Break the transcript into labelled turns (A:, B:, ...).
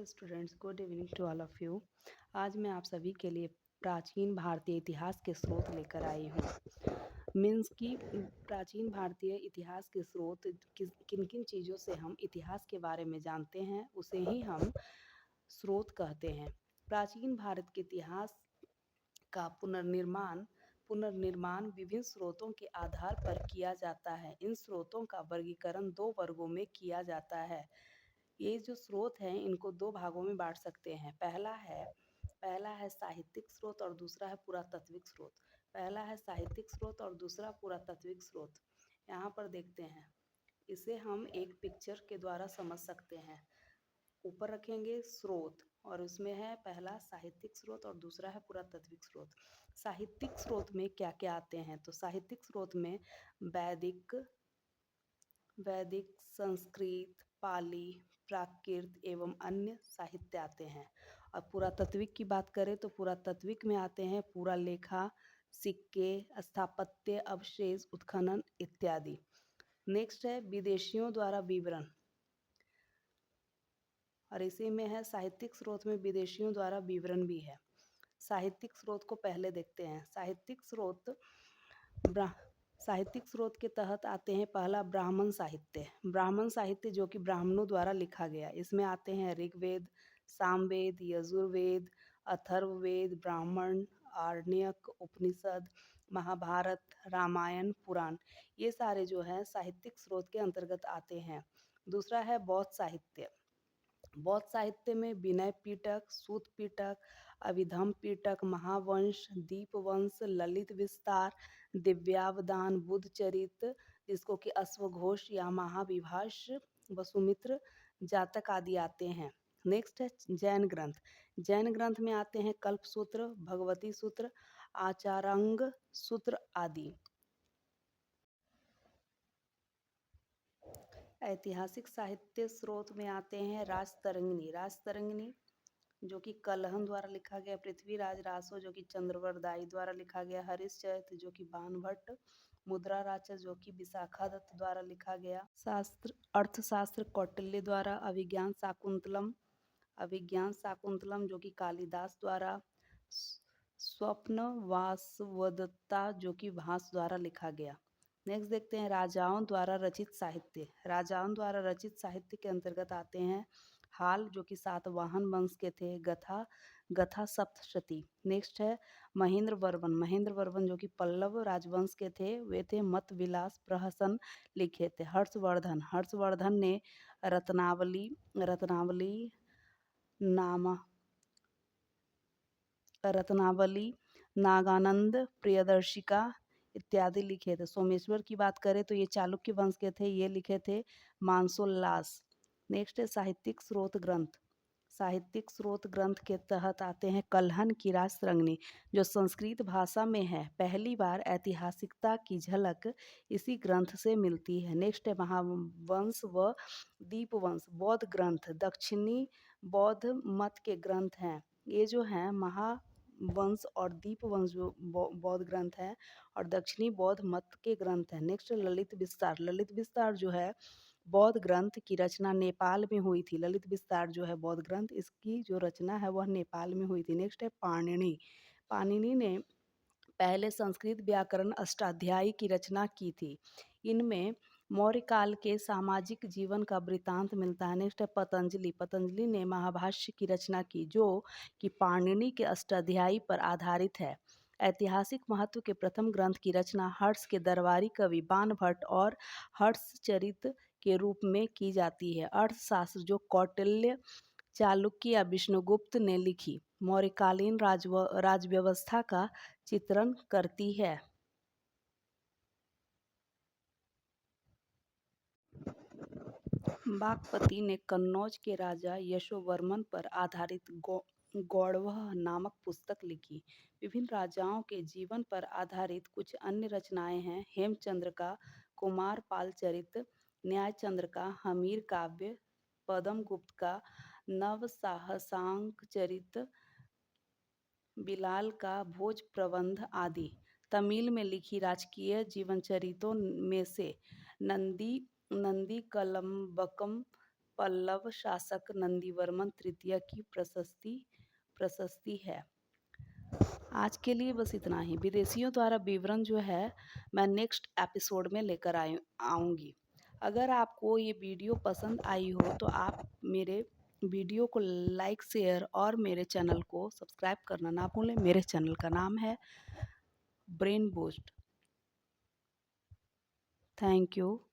A: Students, good evening to all of you. आज मैं आप सभी के लिए प्राचीन भारतीय इतिहास के स्रोत लेकर आई हूँ। मीन्स कि प्राचीन भारतीय इतिहास के स्रोत किन किन चीज़ों से हम इतिहास के बारे में जानते हैं उसे ही हम स्रोत कहते हैं। प्राचीन भारत के इतिहास का पुनर्निर्माण विभिन्न स्रोतों के आधार पर किया जाता है। इन स्रोतों का वर्गीकरण दो वर्गों में किया जाता है। ये जो स्रोत हैं इनको दो भागों में बांट सकते हैं। पहला है साहित्यिक स्रोत और दूसरा है पुरातात्विक स्रोत। पहला है साहित्यिक स्रोत और दूसरा पुरातात्विक स्रोत। यहाँ पर देखते हैं, इसे हम एक पिक्चर के द्वारा समझ सकते हैं। ऊपर रखेंगे स्रोत और उसमें है पहला साहित्यिक स्रोत और दूसरा है पुरातात्विक स्रोत। साहित्यिक स्रोत में क्या क्या आते हैं, तो साहित्यिक स्रोत में वैदिक, संस्कृत, पाली, प्राकृत एवं अन्य साहित्य आते हैं। और पुरातात्विक की बात करें तो पुरातात्विक में आते हैं पुरालेखा, सिक्के, स्थापत्य अवशेष, उत्खनन इत्यादि। नेक्स्ट है विदेशियों द्वारा विवरण, और इसी में है साहित्यिक स्रोत में विदेशियों द्वारा विवरण भी है। साहित्यिक स्रोत को पहले देखते हैं। साहित्यिक स्रोत के तहत आते हैं पहला ब्राह्मण साहित्य। ब्राह्मण साहित्य जो कि ब्राह्मणों द्वारा लिखा गया। इसमें आते हैं ऋग्वेद, सामवेद, यजुर्वेद, अथर्ववेद, ब्राह्मण, आरण्यक, उपनिषद, महाभारत, रामायण, पुराण। ये सारे जो है साहित्यिक स्रोत के अंतर्गत आते हैं। दूसरा है बौद्ध साहित्य। बौद्ध साहित्य में विनय पिटक, सूत पिटक, अभिधम पिटक, महावंश, दीपवंश, ललित विस्तार, दिव्यावदान, बुद्ध चरित, जिसको कि अश्वघोष या महाविभाष, वसुमित्र जातक आदि आते हैं। नेक्स्ट है जैन ग्रंथ। जैन ग्रंथ में आते हैं कल्पसूत्र, भगवती सूत्र, आचारांग सूत्र आदि। ऐतिहासिक साहित्य स्रोत में आते हैं राजतरंगिणी जो कि कलहन द्वारा लिखा गया, पृथ्वीराज रासो जो कि चंद्रवरदाई द्वारा लिखा गया, हरिश्चरित जो कि बाणभट्ट, मुद्रा राचस जो कि विशाखा दत्त द्वारा लिखा गया, अर्थशास्त्र कौटिल्य द्वारा, अभिज्ञान शाकुंतलम जो कि कालिदास द्वारा, स्वप्न वासवदत्ता जो कि भास द्वारा लिखा गया। नेक्स्ट देखते हैं राजाओं द्वारा रचित साहित्य। राजाओं द्वारा रचित साहित्य के अंतर्गत आते हैं हाल जो कि सातवाहन वंश के थे, गथा सप्तशती। नेक्स्ट है महेंद्र वर्मन जो कि पल्लव राजवंश के थे, वे थे मत विलास प्रहसन लिखे थे। हर्षवर्धन ने रत्नावली, नागानंद, प्रियदर्शिका इत्यादि लिखे थे। सोमेश्वर की बात करें तो ये चालुक्य वंश के थे, ये लिखे थे मानसोल्लास। नेक्स्ट है साहित्यिक स्रोत ग्रंथ के तहत आते हैं कलहन की राजतरंगिणी जो संस्कृत भाषा में है। पहली बार ऐतिहासिकता की झलक इसी ग्रंथ से मिलती है। नेक्स्ट है महावंश व दीपवंश बौद्ध ग्रंथ, दक्षिणी बौद्ध मत के ग्रंथ हैं। ये जो हैं महावंश और दीपवंश जो बौद्ध ग्रंथ हैं और दक्षिणी बौद्ध मत के ग्रंथ हैं। नेक्स्ट ललित विस्तार जो है बौद्ध ग्रंथ की रचना नेपाल में हुई थी। ललित विस्तार जो है बौद्ध ग्रंथ, इसकी जो रचना है वह नेपाल में हुई थी। नेक्स्ट है पाणिनि ने पहले संस्कृत व्याकरण अष्टाध्यायी की रचना की थी। इनमें मौर्य काल के सामाजिक जीवन का वृतांत मिलता है। नेक्स्ट है पतंजलि ने महाभाष्य की रचना की जो कि पाणिनि के अष्टाध्यायी पर आधारित है। ऐतिहासिक महत्व के प्रथम ग्रंथ की रचना हर्ष के दरबारी कवि बाणभट्ट और हर्षचरित के रूप में की जाती है। अर्थशास्त्र जो कौटिल्य, चालुक्य या विष्णुगुप्त ने लिखी, मौर्यकालीन राजव्यवस्था का चित्रण करती है। बागपति ने कन्नौज के राजा यशोवर्मन पर आधारित गौड़वह नामक पुस्तक लिखी। विभिन्न राजाओं के जीवन पर आधारित कुछ अन्य रचनाएं हैं हेमचंद्र का कुमारपाल चरित, न्यायचंद्र का हमीर काव्य, पद्मगुप्त का नवसाहसांक चरित, बिलाल का भोज प्रबंध आदि। तमिल में लिखी राजकीय जीवन चरितों में से नंदी कलम्बकम, पल्लव शासक नंदीवर्मन तृतीय की प्रशस्ति है। आज के लिए बस इतना ही। विदेशियों द्वारा विवरण जो है मैं नेक्स्ट एपिसोड में लेकर आऊँगी। अगर आपको ये वीडियो पसंद आई हो तो आप मेरे वीडियो को लाइक, शेयर और मेरे चैनल को सब्सक्राइब करना ना भूलें। मेरे चैनल का नाम है ब्रेन बूस्ट। Thank you.